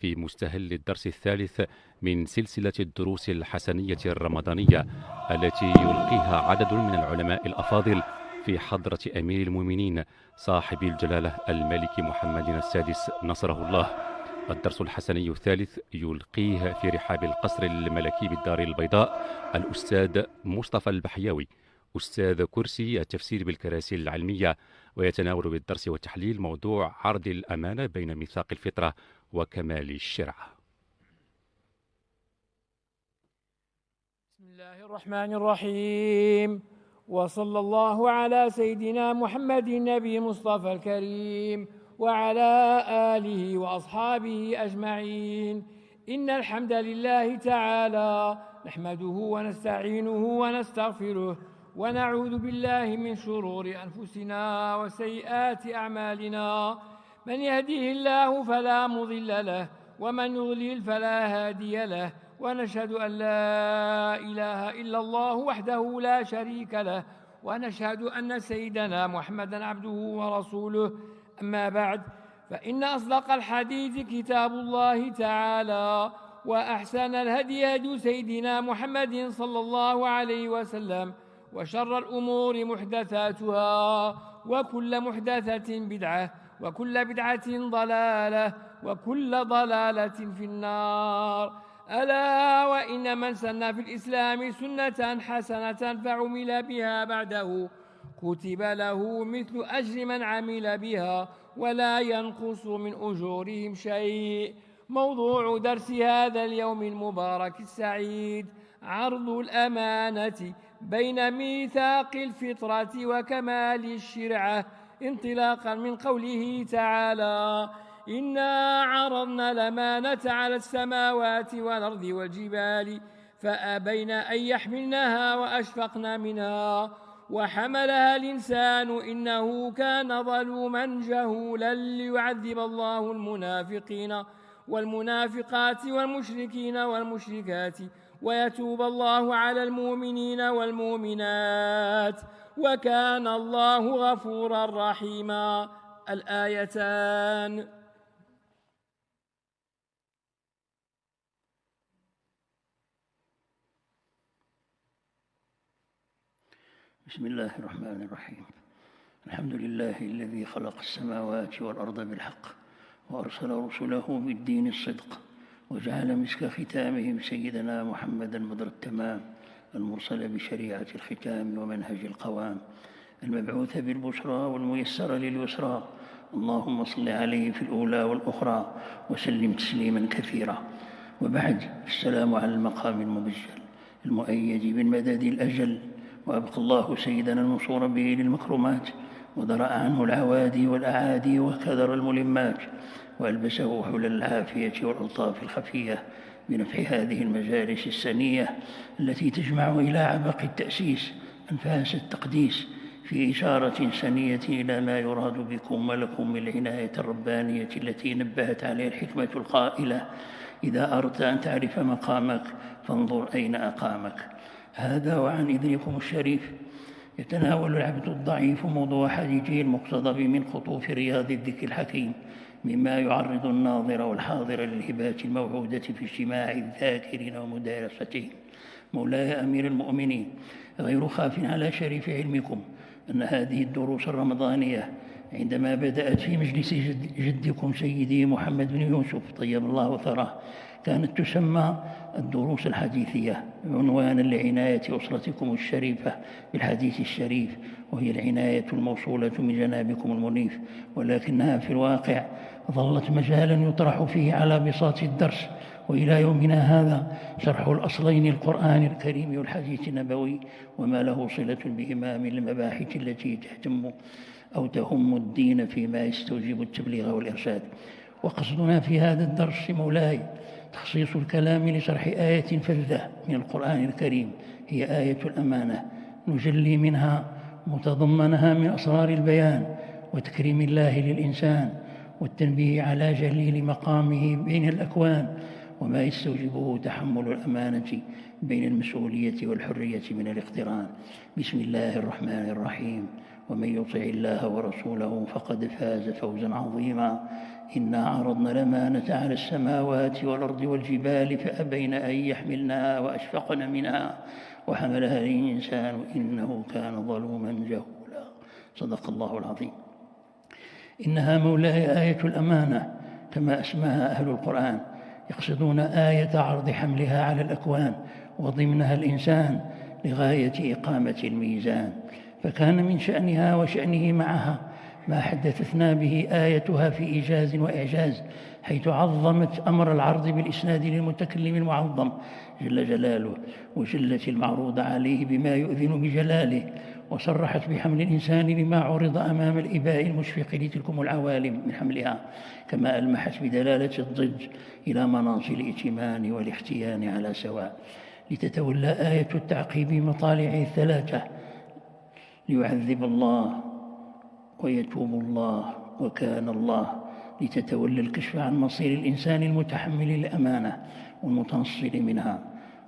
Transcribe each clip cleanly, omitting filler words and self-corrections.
في مستهل الدرس الثالث من سلسلة الدروس الحسنية الرمضانية التي يلقيها عدد من العلماء الأفاضل في حضرة أمير المؤمنين صاحب الجلالة الملك محمد السادس نصره الله. الدرس الحسني الثالث يلقيه في رحاب القصر الملكي بالدار البيضاء الأستاذ مصطفى البحياوي، أستاذ كرسي التفسير بالكراسي العلمية، ويتناول بالدرس والتحليل موضوع عرض الأمانة بين ميثاق الفطرة وكمال الشرعة. بسم الله الرحمن الرحيم، وصلى الله على سيدنا محمد النبي مصطفى الكريم وعلى آله وأصحابه أجمعين. إن الحمد لله تعالى نحمده ونستعينه ونستغفره ونعوذ بالله من شرور أنفسنا وسيئات أعمالنا. من يهده الله فلا مضل له ومن يضلل فلا هادي له، ونشهد أن لا إله إلا الله وحده لا شريك له، ونشهد أن سيدنا محمدا عبده ورسوله. أما بعد، فإن أصدق الحديث كتاب الله تعالى، وأحسن الهدي هدي سيدنا محمد صلى الله عليه وسلم، وشر الأمور محدثاتها، وكل محدثة بدعة، وكل بدعة ضلالة، وكل ضلالة في النار. ألا وإن من سن في الإسلام سنة حسنة فعمل بها بعده كتب له مثل أجر من عمل بها ولا ينقص من أجورهم شيء. موضوع درس هذا اليوم المبارك السعيد عرض الأمانة بين ميثاق الفطرة وكمال الشرعة، انطلاقا من قوله تعالى: إنا عرضنا الأمانة على السماوات والأرض والجبال فأبين أن يحملنها وأشفقن منها وحملها الإنسان إنه كان ظلوما جهولا، ليعذب الله المنافقين والمنافقات والمشركين والمشركات ويتوب الله على المؤمنين والمؤمنات وكان الله غفورا رحيما. الآيتان. بسم الله الرحمن الرحيم. الحمد لله الذي خلق السماوات والأرض بالحق وأرسل رسله بالدين الصدق، وجعل مسك ختامهم سيدنا محمدا بدر التمام، المرسل بشريعة الختام ومنهج القوام، المبعوث بالبشرى والميسر لليسرى. اللهم صل عليه في الأولى والأخرى وسلم تسليما كثيرا. وبعد، السلام على المقام المبجل المؤيد بالمدد الأجل، وأبقى الله سيدنا المنصور به للمكرمات، ودرأ عنه العوادي والأعادي وكدر الملمات، وألبسه حلل العافية والألطاف الخفية بنفع هذه المجالس السنية التي تجمع إلى عبق التأسيس أنفاس التقديس، في إشارة سنية إلى ما يراد بكم ولكم من العناية الربانية التي نبهت عليه الحكمة القائلة: إذا أردت أن تعرف مقامك فانظر أين أقامك. هذا وعن إذنكم الشريف يتناول العبد الضعيف موضوع حديثه المقتضب من خطوف رياض الذكر الحكيم، مما يعرض الناظر والحاضر للهبات الموعودة في اجتماع الذاكرين ومدارستهم. مولاي أمير المؤمنين، غير خاف على شريف علمكم أن هذه الدروس الرمضانية عندما بدأت في مجلس جدكم سيدي محمد بن يوسف طيب الله ثراه كانت تسمى الدروس الحديثية، عنوانا لعناية أسرتكم الشريفة بالحديث الشريف، وهي العناية الموصولة من جنابكم المنيف، ولكنها في الواقع ظلت مجالا يطرح فيه على بساط الدرس، وإلى يومنا هذا شرح الأصلين القرآن الكريم والحديث النبوي وما له صلة بهما من المباحث التي تهتم أو تهم الدين فيما يستوجب التبليغ والإرشاد. وقصدنا في هذا الدرس مولاي تخصيص الكلام لشرح آية فذة من القرآن الكريم، هي آية الأمانة، نجلي منها متضمنها من أسرار البيان وتكريم الله للإنسان والتنبيه على جليل مقامه بين الأكوان، وما يستوجبه تحمل الأمانة بين المسؤولية والحرية من الاقتران. بسم الله الرحمن الرحيم. ومن يطع الله ورسوله فقد فاز فوزا عظيما. إنا عرضنا الأمانة على السماوات والأرض والجبال فأبين أن يحملنها وأشفقن منها وحملها الإنسان إنه كان ظلوما جهولا. صدق الله العظيم. إنها مولاي آية الأمانة كما أسماها أهل القرآن، يقصدون آية عرض حملها على الأكوان وضمنها الإنسان لغاية إقامة الميزان، فكان من شأنها وشأنه معها ما حدثتنا به آيتها في إيجاز وإعجاز، حيث عظمت أمر العرض بالإسناد للمتكلم المعظم جل جلاله وجلت المعروض عليه بما يؤذن بجلاله، وصرحت بحمل الإنسان لما عرض أمام الإباء المشفق لتلكم العوالم من حملها، كما ألمحت بدلالة الضد إلى مناص الائتمان والاختيان على سواء، لتتولى آية التعقيب مطالع الثلاثة: ليعذب الله ويتوب الله وكان الله، لتتولى الكشف عن مصير الإنسان المتحمل للأمانة والمتنصل منها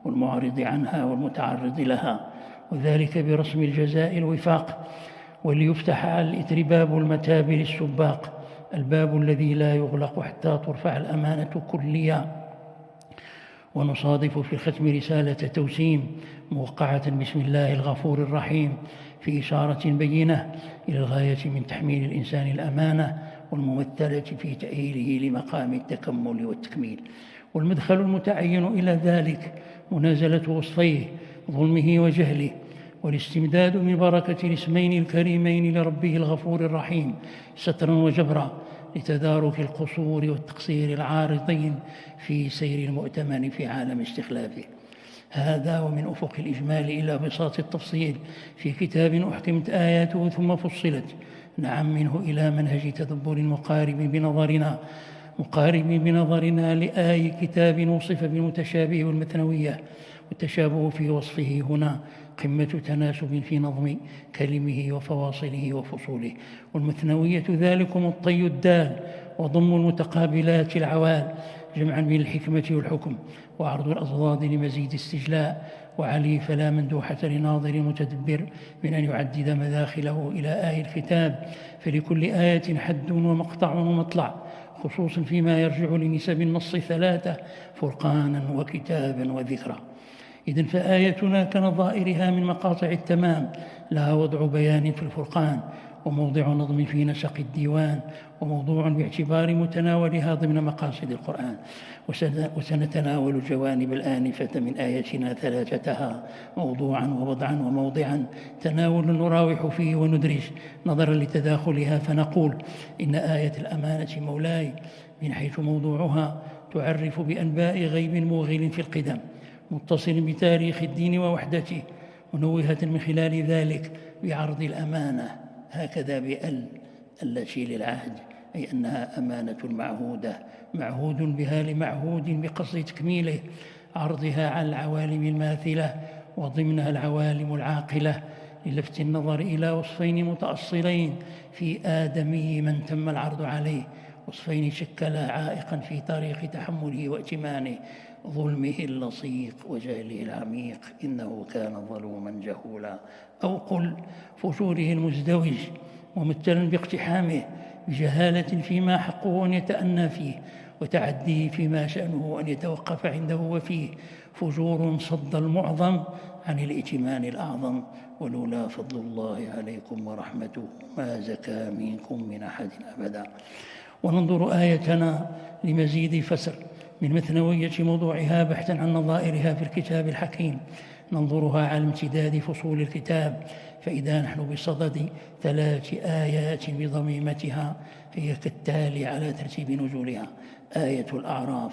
والمعرض عنها والمتعرض لها، وذلك برسم الجزاء الوفاق، وليفتح على الإثر باب المتاب للسباق، الباب الذي لا يغلق حتى ترفع الأمانة كليا. ونصادف في الختم رسالة توسيم موقعة بسم الله الغفور الرحيم في إشارة بينة إلى الغاية من تحميل الإنسان الأمانة والممثلة في تأهيله لمقام التكمل والتكميل. والمدخل المتعين إلى ذلك منازلة وصفيه ظلمه وجهله، والاستمداد من بركة الاسمين الكريمين لربه الغفور الرحيم سترا وجبرا لتدارك القصور والتقصير العارضين في سير المؤتمن في عالم استخلافه. هذا ومن أفق الإجمال إلى بساط التفصيل في كتاب أحكمت آياته ثم فصلت، نعم منه إلى منهج تدبر مقارب بنظرنا لآي كتاب وصف بالمتشابه والمثنوية، والتشابه في وصفه هنا قمة تناسب في نظم كلمه وفواصله وفصوله، والمثنوية ذلكم الطي الدال وضم المتقابلات العوال جمعا بين الحكمة والحكم، وعرض الأضداد لمزيد استجلاء، وعليه فلا مندوحة لناظر متدبر من أن يعدد مداخله إلى آي الكتاب، فلكل آية حد ومقطع ومطلع، خصوصا فيما يرجع لنسب النص ثلاثة: فرقانا وكتابا وذكرا. إذن فآيتنا كنظائرها من مقاطع التمام، لها وضع بيان في الفرقان، وموضع نظم في نسق الديوان، وموضوع باعتبار متناولها ضمن مقاصد القرآن. وسنتناول الجوانب الآنفة من آيتنا ثلاثتها موضوعا ووضعا وموضعا، تناول نراوح فيه وندرج نظرا لتداخلها، فنقول إن آية الأمانة مولاي من حيث موضوعها تعرف بأنباء غيب موغل في القدم متصل بتاريخ الدين ووحدته، منوهة من خلال ذلك بعرض الأمانة هكذا التي للعهد، أي أنها أمانة معهود بها لمعهود بقصد تكميله، عرضها على العوالم الماثلة وضمنها العوالم العاقلة، للفت النظر إلى وصفين متأصلين في آدمي من تم العرض عليه، وصفين شكلا عائقا في طريق تحمله وائتمانه: ظلمه اللصيق وجهله العميق إنه كان ظلوما جهولا، أو قل فجوره المزدوج ممثلا باقتحامه بجهالة فيما حقه أن يتأنى فيه، وتعديه فيما شأنه أن يتوقف عنده وفيه، فجور صد المعظم عن الائتمان الأعظم، ولولا فضل الله عليكم ورحمته ما زكى منكم من أحد أبدا. وننظر آيتنا لمزيد فسر من مثنوية موضوعها بحثا عن نظائرها في الكتاب الحكيم، ننظرها على امتداد فصول الكتاب، فإذا نحن بصدد 3 آيات بضميمتها هي كالتالي على ترتيب نزولها: آية الأعراف: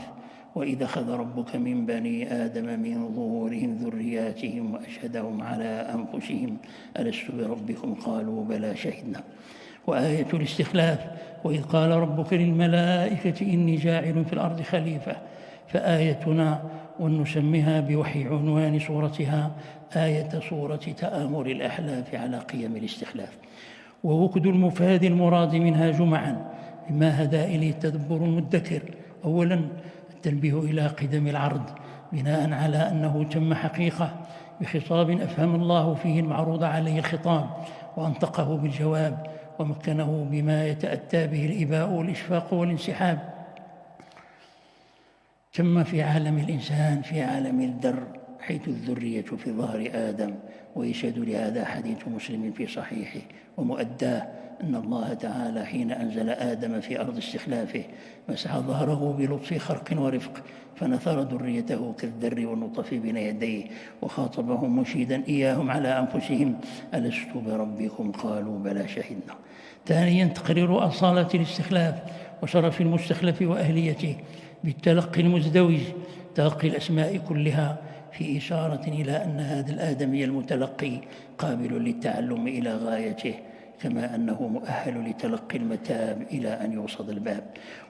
وإذا أخذ ربك من بني آدم من ظهورهم ذرياتهم وأشهدهم على أنفسهم ألست بربكم قالوا بلى شهدنا. وآية الاستخلاف: وإذ قال ربك للملائكة إني جاعل في الأرض خليفة. فآيتنا ونسميها بوحي عنوان سورتها آية سورة تآمر الأحلاف على قيم الاستخلاف. ووكد المفاد المراد منها جمعا مما هدى إليه التدبر المدكر: أولا التنبيه إلى قدم العرض بناء على أنه تم حقيقة بخطاب أفهم الله فيه المعروض عليه الخطاب، وأنطقه بالجواب ومكنه بما يتأتى به الإباء والإشفاق والانسحاب. تم في عالم الإنسان في عالم الذر حيث الذرية في ظهر آدم، ويشهد لهذا حديث مسلم في صحيحه ومؤداه أن الله تعالى حين أنزل آدم في أرض استخلافه مسح ظهره بلطف خرق ورفق، فنثر ذريته كالذر والنطف بين يديه، وخاطبهم مشيدا إياهم على أنفسهم: ألست بربكم؟ قالوا بلى شهدنا. ثانيا تقرير أصالة الاستخلاف وشرف المستخلف وأهليته بالتلقي المزدوج، تلقي الأسماء كلها في إشارة إلى أن هذا الآدمي المتلقي قابل للتعلم إلى غايته، كما أنه مؤهل لتلقي المتاب إلى أن يوصد الباب.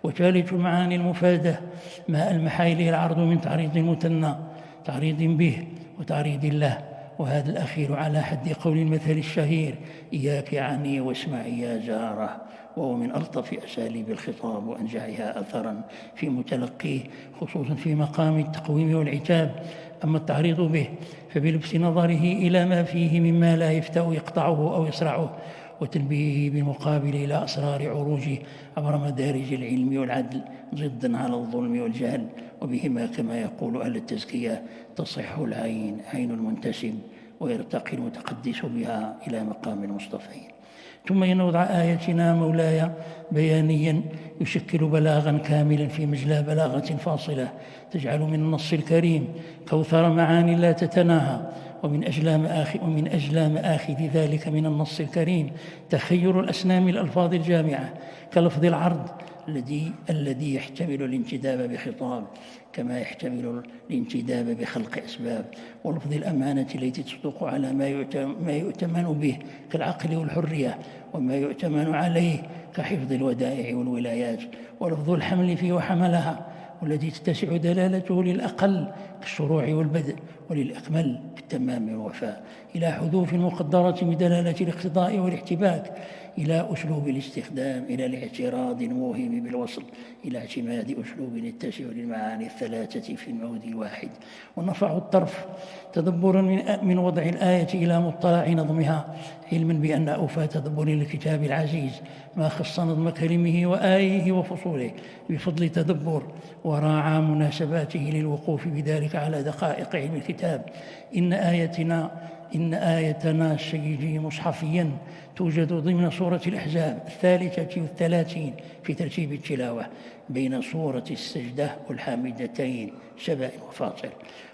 وثالث المعاني المفادة ما ألمح إليه العرض من تعريض المثنى، تعريض به وتعريض له، وهذا الأخير على حد قول المثل الشهير: إياك عني واسمعي يا جاره، وهو من ألطف أساليب الخطاب وأنجعها أثرا في متلقيه، خصوصا في مقام التقويم والعتاب. أما التعريض به فبلبس نظره إلى ما فيه مما لا يفتأ يقطعه أو يصرعه، وتنبيهه بالمقابل إلى أسرار عروجه عبر مدارج العلم والعدل ضدا على الظلم والجهل، وبهما كما يقول أهل التزكية تصح العين عين المنتسب، ويرتقي المتقدس بها إلى مقام المصطفين. ثم إن وضع آيتنا مولاي بيانيا يشكل بلاغا كاملا في مجلى بلاغة فاصلة تجعل من النص الكريم كوثر معاني لا تتناهى، ومن أجل مآخذ ذلك من النص الكريم تخير الأسنام الألفاظ الجامعة كلفظ العرض الذي يحتمل الانتداب بخطاب كما يحتمل الانتداب بخلق أسباب، ولفظ الأمانة التي تصدق على ما يؤتمن به كالعقل والحرية، وما يؤتمن عليه كحفظ الودائع والولايات، ولفظ الحمل في وحملها والذي تتسع دلالته للأقل كالشروع والبدء، وللأكمل بالتمام والوفاء، إلى حذوف مقدرة بدلالة الاقتضاء والاحتباك، إلى أسلوب الاستخدام، إلى الاعتراض الموهم بالوصل، إلى اعتماد أسلوب يتسع للمعاني الثلاثة في الموضع الواحد. ونرفع الطرف تدبرا من وضع الآية إلى مطلع نظمها، علما بأن أوفى تدبر للكتاب العزيز ما خص نظم كلمه وآيه وفصوله بفضل تدبر، وراعى مناسباته للوقوف بذلك على دقائق علم الكتاب. إن آيتنا الشيجي مصحفيا توجد ضمن سورة الأحزاب 33 في ترتيب التلاوة بين سورة السجدة والحامدتين سبأ وفاطر،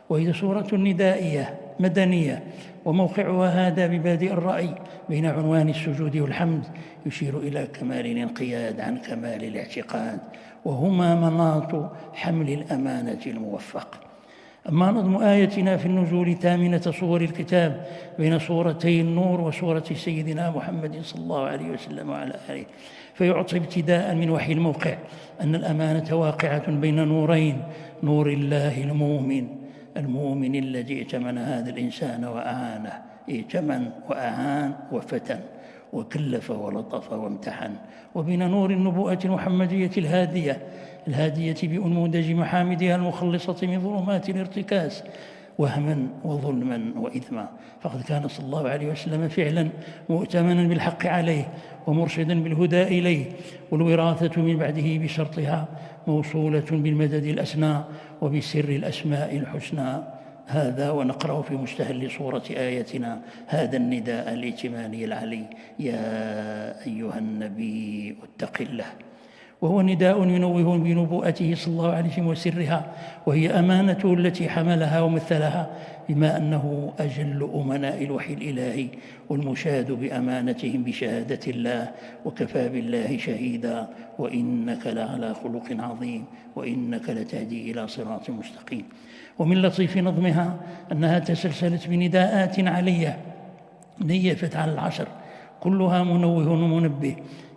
وهي سورة ندائية مدنية، وموقعها هذا ببادئ الرأي بين عنوان السجود والحمد يشير إلى كمال الانقياد عن كمال الاعتقاد، وهما مناط حمل الأمانة الموفق. أما نظم آيتنا في النزول ثامنة صور الكتاب بين سورتي النور وسورة سيدنا محمد صلى الله عليه وسلم وعلى آله، فيعطي ابتداء من وحي الموقع أن الأمانة واقعة بين نورين: نور الله المؤمن الذي ائتمن هذا الإنسان وأعانه، ائتمن وأعان وفتن وكلف ولطف وامتحن، وبين نور النبوءة المحمدية الهادية بأنموذج محامدها المخلصة من ظلمات الارتكاس وهما وظلما وإثما. فقد كان صلى الله عليه وسلم فعلا مؤتمنا بالحق عليه ومرشدا بالهدى إليه، والوراثة من بعده بشرطها موصولة بالمدد الأسنى وبسر الأسماء الحسنى. هذا ونقرأ في مستهل صورة آيتنا هذا النداء الائتماني العلي: يا أيها النبي اتق الله، وهو نداء ينوه بنبوءته صلى الله عليه وسلم وسرها، وهي أمانته التي حملها ومثلها، بما أنه أجل أمناء الوحي الإلهي والمشاد بأمانتهم بشهادة الله: وكفى بالله شهيدا وإنك لعلى خلق عظيم وإنك لتهدي إلى صراط مستقيم. ومن لطيف نظمها أنها تسلسلت بنداءات علية نيفت على العشر كلها منوه ومنبه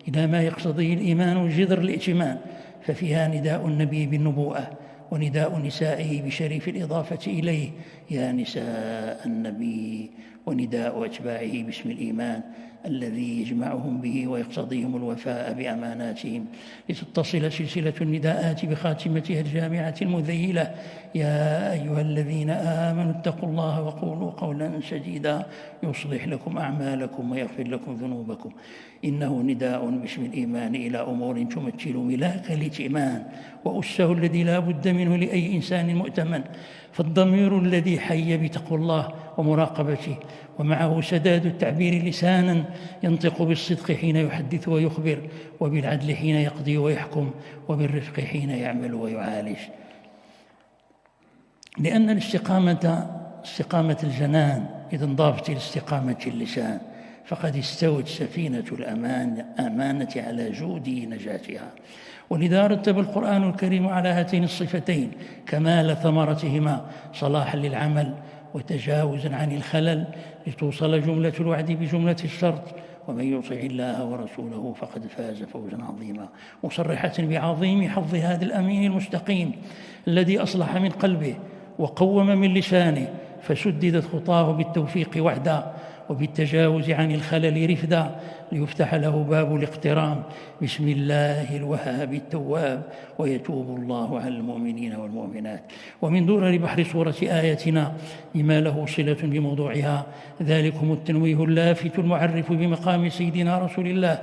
إلى ما يقتضيه الإيمان وجذر الائتمان، ففيها نداء النبي بالنبوءة، ونداء نسائه بشريف الإضافة إليه: يا نساء النبي، ونداء أتباعه باسم الإيمان: الذي يجمعهم به ويقتضيهم الوفاء بأماناتهم، لتتصل سلسلة النداءات بخاتمتها الجامعة المذيلة: يا أيها الذين آمنوا اتقوا الله وقولوا قولا سديدا يصلح لكم أعمالكم ويغفر لكم ذنوبكم. إنه نداء باسم الإيمان إلى أمور تمثل ملاك الائتمان وأسه الذي لا بد منه لأي إنسان مؤتمن، فالضمير الذي حي بتقوى الله ومراقبته، ومعه سداد التعبير لسانا ينطق بالصدق حين يحدث ويخبر، وبالعدل حين يقضي ويحكم، وبالرفق حين يعمل ويعالج. لأن استقامة الجنان إذا انضافت إلى استقامة اللسان فقد استوت سفينة الأمانة على جود نجاتها. ولذا رتب القرآن الكريم على هاتين الصفتين كمال ثمرتهما صلاحا للعمل وتجاوزا عن الخلل، لتوصل جملة الوعد بجملة الشرط: ومن يطع الله ورسوله فقد فاز فوزا عظيما، مصرحة بعظيم حظ هذا الأمين المستقيم الذي أصلح من قلبه وقوم من لسانه، فسددت خطاه بالتوفيق وعدا وبالتجاوز عن الخلل رفدا، ليفتح له باب الاقترام: بسم الله الوهاب التواب ويتوب الله على المؤمنين والمؤمنات. ومن درر بحر سورة آياتنا لما له صلة بموضوعها ذلكم التنويه اللافت المعرف بمقام سيدنا رسول الله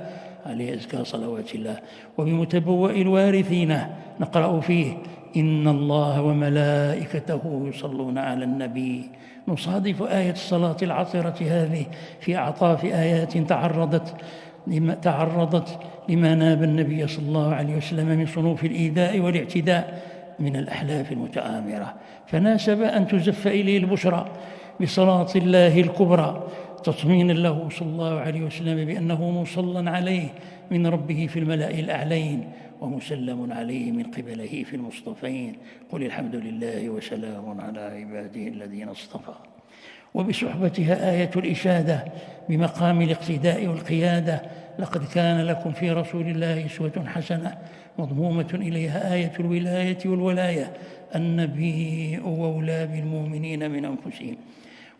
عليه أزكى صلوات الله، وبمتبوأ الوارثين نقرأ فيه: إن الله وملائكته يصلون على النبي. نصادف آية الصلاة العطرة هذه في أعطاف آيات تعرضت لما ناب النبي صلى الله عليه وسلم من صنوف الإيذاء والاعتداء من الأحلاف المتآمرة، فناسب أن تزف إليه البشرى بصلاة الله الكبرى تطمينا له صلى الله عليه وسلم بأنه مصلى عليه من ربه في الملأ الأعلين ومسلم عليه من قبله في المصطفين. قل الحمد لله وسلام على عباده الذين اصطفى. وبصحبتها آية الإشادة بمقام الاقتداء والقيادة: لقد كان لكم في رسول الله أسوة حسنة، مضمومة إليها آية الولاية والولاية: النبي أولى بالمؤمنين من أنفسهم.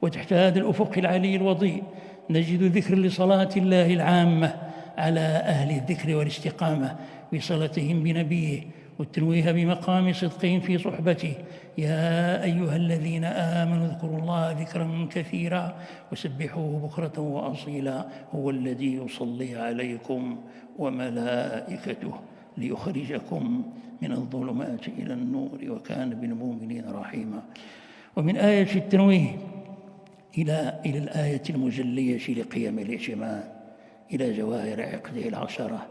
وتحت هذا الأفق العلي الوضيء نجد ذكر لصلاة الله العامة على أهل الذكر والاستقامة بصلتهم بنبيه، والتنويه بمقام صدقهم في صحبته: يا أيها الذين آمنوا اذكروا الله ذكرا كثيرا وسبحوه بكرة وأصيلا هو الذي يصلي عليكم وملائكته ليخرجكم من الظلمات إلى النور وكان بالمؤمنين رحيما. ومن آية التنويه إلى الآية المجلية لقيم الائتمان إلى جواهر عقده العشرة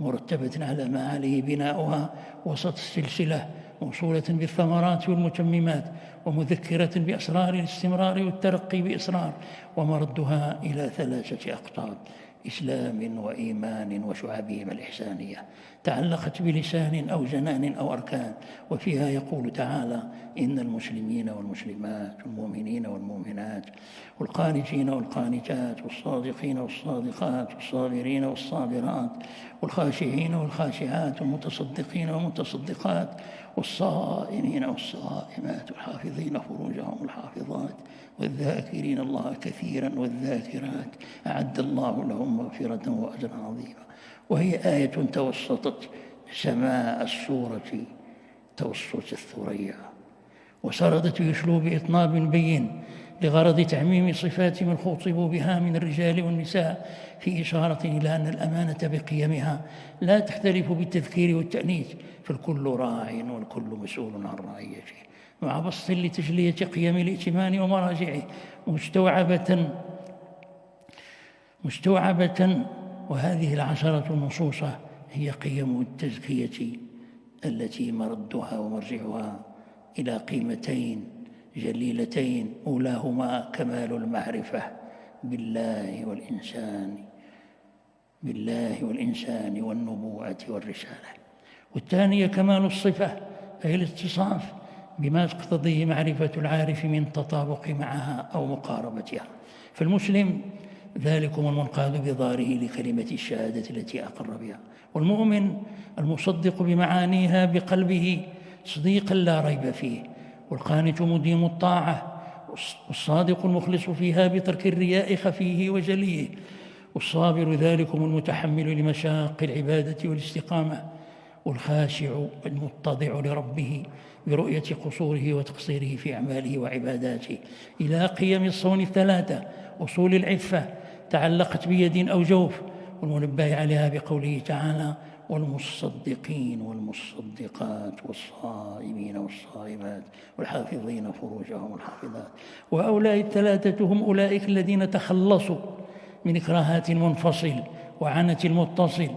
مرتبة على ما عليه بناؤها وسط السلسلة، موصولة بالثمرات والمتممات، ومذكرة بأسرار الاستمرار والترقي بإصرار، ومردها إلى 3 أقطاب: إسلام وإيمان وشعبهم الإحسانية، تعلقت بلسان أو جنان أو أركان. وفيها يقول تعالى: إن المسلمين والمسلمات والمؤمنين والمؤمنات والقانتين والقانتات والصادقين والصادقات والصابرين والصابرات والخاشعين والخاشعات والمتصدقين والمتصدقات والصائمين والصائمات والحافظين فروجهم الحافظات والذاكرين الله كثيرا والذاكرات أعد الله لهم مغفرة وأجرا عظيما. وهي آية توسطت سماء السورة توسط الثريا، وسردت بأسلوب إطناب بين لغرض تعميم صفات من خوطبوا بها من الرجال والنساء، في إشارة إلى أن الأمانة بقيمها لا تختلف بالتذكير والتأنيث، فالكل راع والكل مسؤول عن رعيته، مع بسط لتجلية قيم الائتمان ومراجعه مستوعبة. وهذه العشرة المنصوصة هي قيم التزكية التي مردها ومرجعها إلى قيمتين جليلتين: أولاهما كمال المعرفة بالله والإنسان والنبوة والرسالة، والثانية كمال الصفة أي الاتصاف بما تقتضيه معرفة العارف من تطابق معها أو مقاربتها. فالمسلم ذلكم المنقاد بظاهره لكلمة الشهادة التي أقر بها، والمؤمن المصدق بمعانيها بقلبه تصديقا لا ريب فيه، والقانت مديم الطاعة، والصادق المخلص فيها بترك الرياء خفيه وجليه، والصابر ذلكم المتحمل لمشاق العبادة والاستقامة، والخاشع المتضع لربه برؤية قصوره وتقصيره في أعماله وعباداته، إلى قيم الصون الثلاثة أصول العفة تعلقت بيد أو جوف، والمنبه عليها بقوله تعالى: والمصدقين والمصدقات والصائمين والصائمات والحافظين فروجهم والحافظات. وهؤلاء الثلاثة هم أولئك الذين تخلصوا من إكراهات المنفصل وعنة المتصل،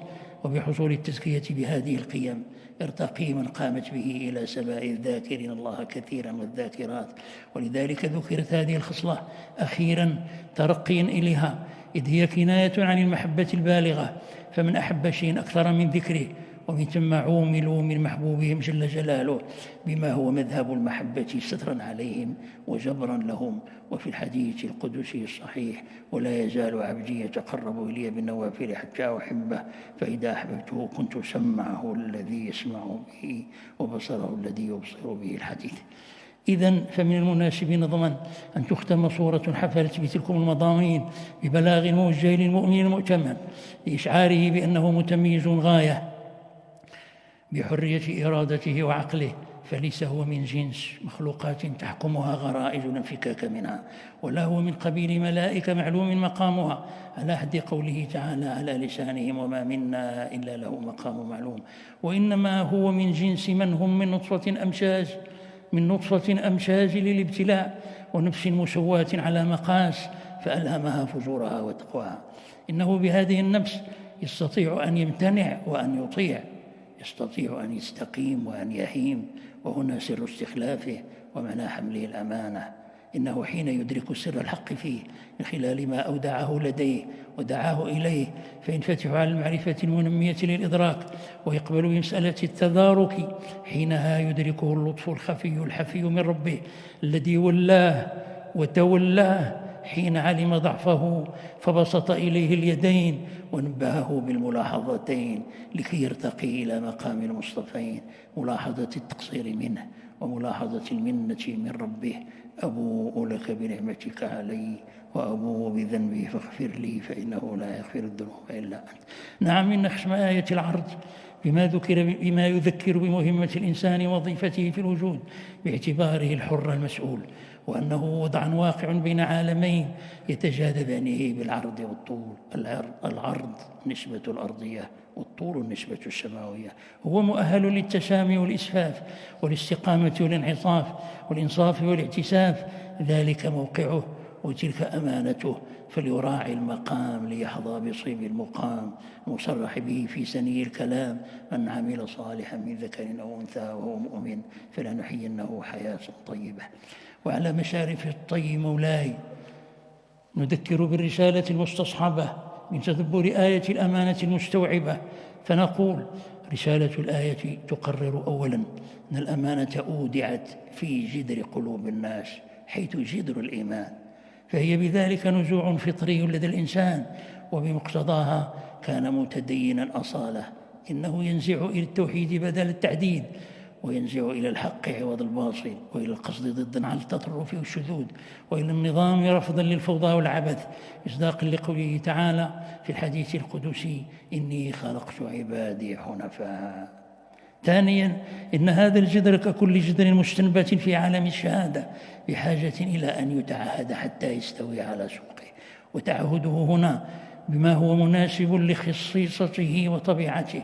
وبحصول التزكية بهذه القيم ارتقي من قامت به إلى سماء الذاكرين الله كثيرا والذاكرات. ولذلك ذكرت هذه الخصلة أخيرا ترقيا إليها، إذ هي كناية عن المحبة البالغة، فمن أحب شيء أكثر من ذكره، ومن ثم عوملوا من محبوبهم جل جلاله بما هو مذهب المحبة سترا عليهم وجبرا لهم. وفي الحديث القدسي الصحيح: ولا يزال عبدي يتقرب إلي بالنوافل حتى أحبه، فإذا أحببته كنت سمعه الذي يسمع به وبصره الذي يبصر به. الحديث. إذن فمن المناسب نظما أن تختم صورة حفلت بتلكم المضامين ببلاغ موجه للمؤمن المؤتمن لإشعاره بأنه متميز غاية بحرية إرادته وعقله، فليس هو من جنس مخلوقات تحكمها غرائز الانفكاك منها، ولا هو من قبيل ملائكة معلوم مقامها على حد قوله تعالى على لسانهم: وما منا إلا له مقام معلوم. وإنما هو من جنس من هم من نطفة أمشاج للابتلاء، ونفس مسواة على مقاس فألهمها فجورها وتقواها. إنه بهذه النفس يستطيع أن يمتنع وأن يطيع، يستطيع أن يستقيم وأن يهيم، وهنا سر استخلافه ومعنى حمله الأمانة. إنه حين يدرك سر الحق فيه من خلال ما أودعه لديه ودعاه إليه فينفتح على المعرفة المنمية للإدراك، ويقبل بمسألة التدارك. حينها يدركه اللطف الحفي من ربه الذي ولاه وتولاه حين علم ضعفه، فبسط إليه اليدين ونبهه بالملاحظتين لكي يرتقي إلى مقام المصطفين: ملاحظة التقصير منه وملاحظة المنة من ربه. أبوء لك بنعمتك علي وأبوء بذنبي فاغفر لي فإنه لا يغفر الذنوب إلا أنت. نعم، إن خشم آية العرض بما يذكر بمهمة الإنسان وظيفته في الوجود باعتباره الحر المسؤول، وأنه وضع واقع بين عالمين يتجاذبانه بالعرض والطول. العرض نسبة الأرضية والطول النسبة السماوية. هو مؤهل للتسامي والإسفاف والاستقامة والانعطاف والإنصاف والاعتساف، ذلك موقعه وتلك أمانته، فليراعي المقام ليحظى بصيب المقام المصرح به في سني الكلام: من عمل صالحا من ذكر أو أنثى وهو مؤمن فلنحيينه حياة طيبة. وعلى مشارف الطي مولاي نذكر بالرسالة المستصحبة من تدبر آية الأمانة المستوعبة، فنقول: رسالة الآية تقرر أولا أن الأمانة أودعت في جذر قلوب الناس حيث جذر الإيمان، فهي بذلك نزوع فطري لدى الإنسان، وبمقتضاها كان متدينا أصالة. إنه ينزع إلى التوحيد بدل التعديد، وينزع إلى الحق عوض الباطل، وإلى القصد ضدا على التطرف والشذوذ، وإلى النظام رفضا للفوضى والعبث، مصداقا لقوله تعالى في الحديث القدسي: إني خلقت عبادي حنفاء. ثانيا، إن هذا الجذر ككل جذر مستنبت في عالم الشهادة بحاجة إلى أن يتعهد حتى يستوي على سوقه، وتعهده هنا بما هو مناسب لخصيصته وطبيعته،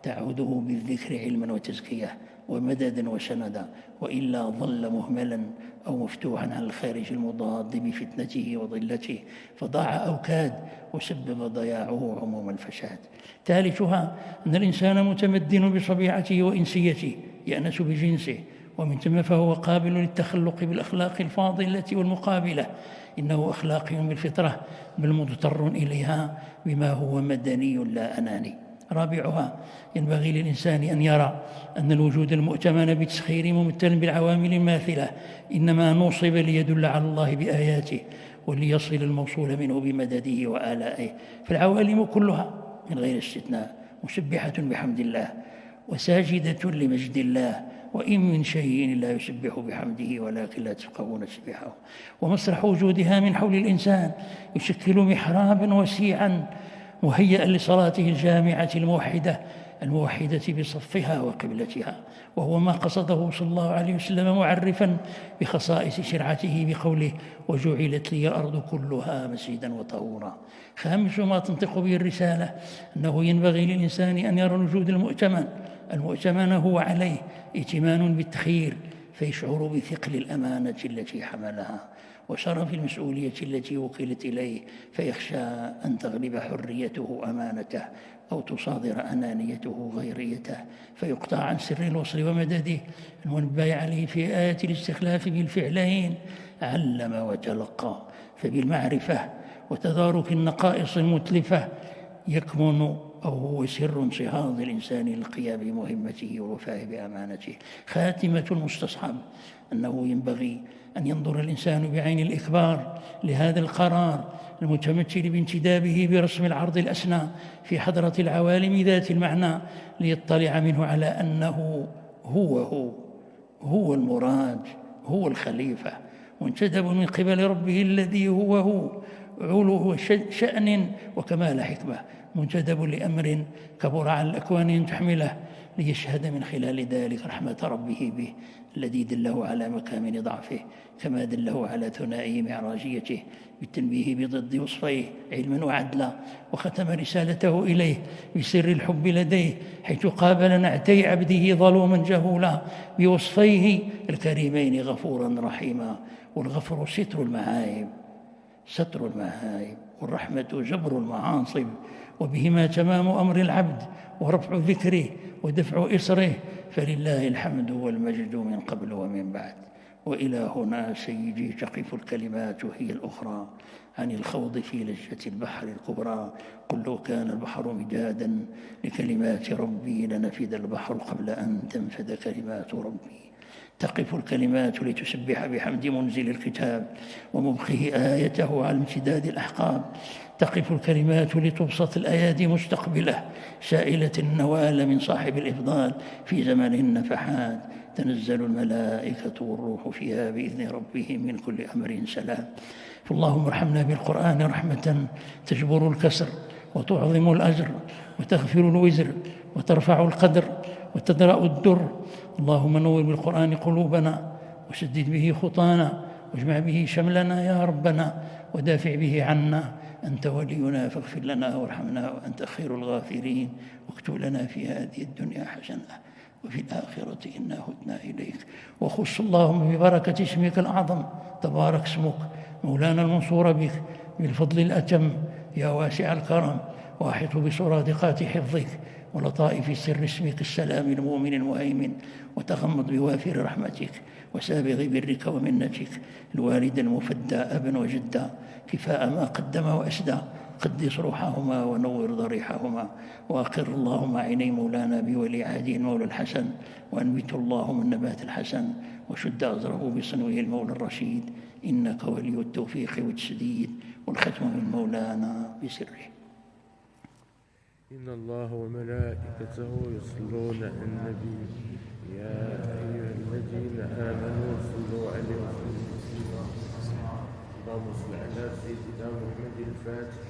تعهده بالذكر علما وتزكية ومددا وسندا، وإلا ظل مهملا أو مفتوحا على الخارج المضاد بفتنته وضلته، فضاع أو كاد وسبب ضياعه عموم الفساد. ثالثها أن الإنسان متمدن بطبيعته وإنسيته يأنس بجنسه، ومن ثم فهو قابل للتخلق بالأخلاق الفاضلة والمقابلة. إنه أخلاقي بالفطرة بل مضطر إليها بما هو مدني لا أناني. رابعها ينبغي للإنسان أن يرى أن الوجود المؤتمن بالتسخير ممثل بالعوامل الماثلة إنما نوصب ليدل على الله بآياته وليصل الموصول منه بمدده وآلائه، فالعوالم كلها من غير استثناء مسبحة بحمد الله وساجدة لمجد الله وإن من شيء إلا يسبح بحمده ولكن لا تفقهون تسبيحه. ومسرح وجودها من حول الإنسان يشكل محرابا وسيعا مهيئا لصلاته الجامعة الموحدة بصفها وقبلتها، وهو ما قصده صلى الله عليه وسلم معرفا بخصائص شرعته بقوله: وجعلت لي الأرض كلها مسجدا وطهورا. خامس ما تنطق به الرسالة أنه ينبغي للإنسان أن يرى الوجود المؤتمن هو عليه ائتمان بالتخيير، فيشعر بثقل الأمانة التي حملها وشرف المسؤولية التي وكلت إليه، فيخشى أن تغلب حريته أمانته أو تصادر أنانيته غيريته، فيقطع عن سر الوصل ومدده المنبه عليه في آية الاستخلاف بالفعلين: علم وتلقى. فبالمعرفة وتدارك النقائص المتلفة يكمن أو هو سر انصهار الإنسان للقيام بمهمته والوفاء بأمانته. خاتمة المستصحب أنه ينبغي أن ينظر الإنسان بعين الإكبار لهذا القرار المتمثل بانتدابه برسم العرض الأسنى في حضرة العوالم ذات المعنى، ليطلع منه على أنه هو المراد، هو الخليفة، منتدب من قبل ربه الذي هو علو شأن وكمال حكمة، منتدب لأمر كبر على الأكوان أن تحمله، ليشهد من خلال ذلك رحمة ربه به الذي دله على مكامن ضعفه، كما دله على ثنائي معراجيته بالتنبيه بضد وصفيه علما وعدلا، وختم رسالته إليه بسر الحب لديه، حيث قابل نعتي عبده ظلوما جهولا بوصفيه الكريمين غفورا رحيما. والغفر ستر المعايب، والرحمة جبر المعاصب، وبهما تمام أمر العبد ورفع ذكره ودفع إسره، فلله الحمد والمجد من قبل ومن بعد. وإلى هنا سيدي تقف الكلمات هي الأخرى عن الخوض في لجة البحر الكبرى. قل لو كان البحر مدادا لكلمات ربي لنفد البحر قبل أن تنفد كلمات ربي. تقف الكلمات لتسبح بحمد منزل الكتاب ومبقه آيته على امتداد الأحقاب. تقف الكلمات لتبسط الأيادي مستقبلة سائلة النوال من صاحب الإفضال في زمن النفحات. تنزل الملائكة والروح فيها بإذن ربهم من كل أمر سلام. فاللهم ارحمنا بالقرآن رحمة تجبر الكسر وتعظم الأجر وتغفر الوزر وترفع القدر وتدرأ الدر. اللهم نور بالقرآن قلوبنا وسدد به خطانا واجمع به شملنا يا ربنا ودافع به عنا. أنت ولينا فاغفر لنا وارحمنا وأنت خير الغافرين. واكتب لنا في هذه الدنيا حسنة وفي الآخرة إنا هدنا إليك. وخص اللهم ببركة اسمك الأعظم تبارك اسمك مولانا المنصور بك بالفضل الأتم يا واسع الكرم. واحط بسرادقات حفظك ولطائف سر اسمك السلام المؤمن المهيمن. وتغمض بوافر رحمتك وسابغ برك ومنتك الوالد المفدى أبا وجدا كفاء ما قدم وأسدى. قدس روحهما ونور ضريحهما. وأقر اللهم عيني مولانا بولي عهده المولى الحسن وأنبت اللهم النبات الحسن وشد أزره بصنوه المولى الرشيد إنك ولي التوفيق والتسديد. والختم من مولانا بسره. إن الله وملائكته يصلون على النبي يا أيها الذين آمنوا صلوا عليه وسلموا تسليما. اللهم صل على سيدنا محمد الفاتح